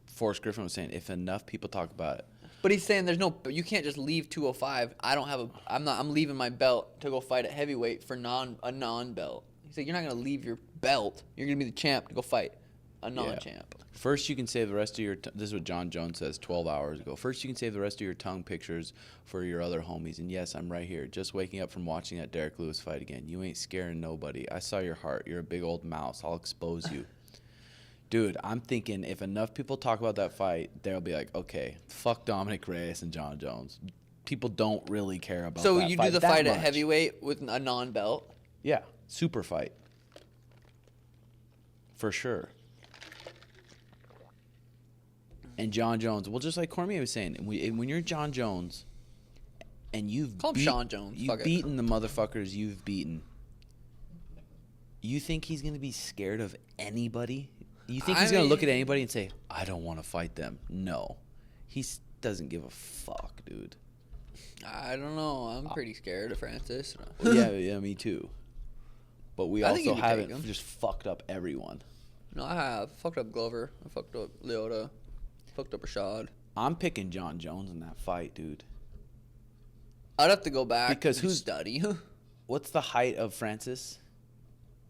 Speaker 1: Forrest Griffin was saying, if enough people talk about it.
Speaker 2: But he's saying you can't just leave 205. I'm leaving my belt to go fight at heavyweight for a non-belt. He's like, you're not going to leave your belt. You're going to be the champ to go fight a non-champ.
Speaker 1: First, you can save the rest of your. This is what John Jones says 12 hours ago. First, you can save the rest of your tongue pictures for your other homies. And yes, I'm right here, just waking up from watching that Derek Lewis fight again. You ain't scaring nobody. I saw your heart. You're a big old mouse. I'll expose you. Dude, I'm thinking if enough people talk about that fight, they'll be like, okay, fuck Dominic Reyes and John Jones. People don't really care about
Speaker 2: So
Speaker 1: that
Speaker 2: you
Speaker 1: fight
Speaker 2: do the
Speaker 1: that
Speaker 2: fight at
Speaker 1: much.
Speaker 2: heavyweight with a non-belt?
Speaker 1: Yeah, super fight. for sure. And John Jones, well, just like Cormier was saying, when you're John Jones, and
Speaker 2: Call him Sean Jones.
Speaker 1: you've beaten the motherfuckers you've beaten. You think he's gonna be scared of anybody? You think he's gonna look at anybody and say, "I don't want to fight them"? No, he doesn't give a fuck, dude.
Speaker 2: I don't know. I'm pretty scared of Francis.
Speaker 1: Yeah, me too. But we
Speaker 2: I think
Speaker 1: also
Speaker 2: you could take
Speaker 1: haven't
Speaker 2: him.
Speaker 1: just fucked up everyone.
Speaker 2: No, I have. Fucked up Glover. I fucked up Leota. Fucked up Rashad.
Speaker 1: I'm picking John Jones in that fight, dude.
Speaker 2: I'd have to go back
Speaker 1: Because
Speaker 2: and
Speaker 1: who's-
Speaker 2: study.
Speaker 1: What's the height of Francis?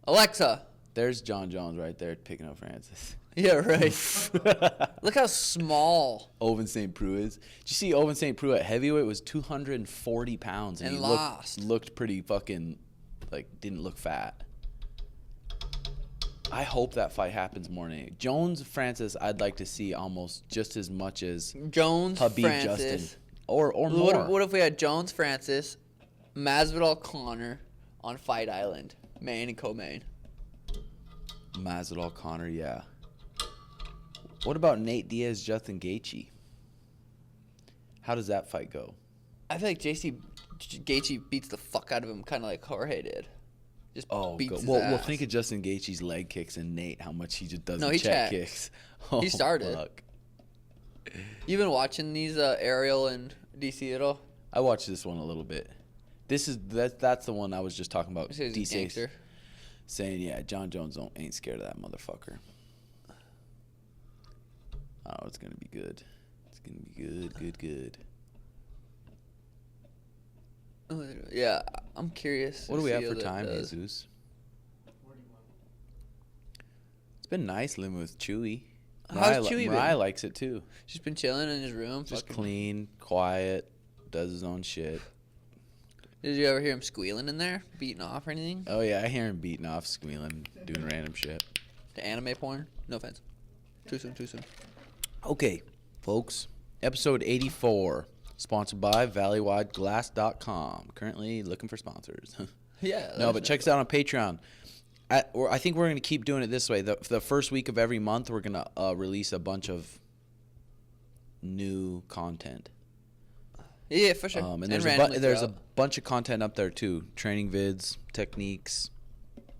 Speaker 2: Alexa.
Speaker 1: There's John Jones right there picking up Francis.
Speaker 2: Yeah, right. Look how small.
Speaker 1: Owen St. Preux is. Did you see Owen St. Preux at heavyweight was 240 pounds
Speaker 2: And
Speaker 1: he
Speaker 2: lost.
Speaker 1: looked pretty fucking didn't look fat. I hope that fight happens more than anything. Jones Francis I'd like to see almost just as much as
Speaker 2: Jones,
Speaker 1: Habib
Speaker 2: Francis.
Speaker 1: Justin or more.
Speaker 2: What if we had Jones, Francis, Masvidal, Connor on Fight Island, main and co-main?
Speaker 1: Masvidal, Connor, yeah. What about Nate Diaz, Justin Gaethje? How does that fight go?
Speaker 2: I feel like Gaethje beats the fuck out of him, kind of like Jorge did. Just beats his
Speaker 1: well,
Speaker 2: ass.
Speaker 1: think of Justin Gaethje's leg kicks and Nate, how much he just doesn't
Speaker 2: No, he
Speaker 1: check
Speaker 2: checked.
Speaker 1: kicks. Oh,
Speaker 2: He started.
Speaker 1: Fuck.
Speaker 2: You been watching these Ariel and DC at all?
Speaker 1: I watched this one a little bit. That's the one I was just talking about.
Speaker 2: This is a
Speaker 1: DC
Speaker 2: gangster.
Speaker 1: saying, yeah, John Jones ain't scared of that motherfucker. Oh, it's gonna be good. It's gonna be good.
Speaker 2: Yeah, I'm curious.
Speaker 1: What
Speaker 2: to
Speaker 1: do we
Speaker 2: see
Speaker 1: have
Speaker 2: how
Speaker 1: for
Speaker 2: that
Speaker 1: time,
Speaker 2: does.
Speaker 1: Jesus?
Speaker 3: 41.
Speaker 1: It's been nice living with Chewy.
Speaker 2: How's Chewy been?
Speaker 1: Mariah likes it too.
Speaker 2: Just been chilling in his room.
Speaker 1: Just
Speaker 2: fucking-
Speaker 1: clean, quiet, does his own shit.
Speaker 2: Did you ever hear him squealing in there, beating off or anything?
Speaker 1: Oh yeah, I hear him beating off, squealing, doing random shit.
Speaker 2: The anime porn? No offense. Too soon.
Speaker 1: Okay, folks. Episode 84, sponsored by Wideglass.com. Currently looking for sponsors.
Speaker 2: Yeah.
Speaker 1: No, but check us out on Patreon. I think we're going to keep doing it this way. The first week of every month, we're going to release a bunch of new content.
Speaker 2: Yeah, for sure.
Speaker 1: And
Speaker 2: And
Speaker 1: there's a
Speaker 2: throughout.
Speaker 1: bunch of content up there, too. Training vids, techniques,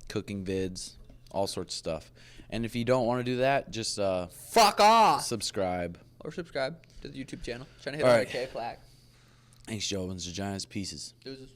Speaker 1: cooking vids, all sorts of stuff. And if you don't want to do that, just
Speaker 2: Fuck off!
Speaker 1: subscribe.
Speaker 2: Or subscribe to the YouTube channel. Trying to hit
Speaker 1: All
Speaker 2: our
Speaker 1: right.
Speaker 2: K plaque.
Speaker 1: Thanks, Joe. It's Giants Pieces.
Speaker 2: Deuces.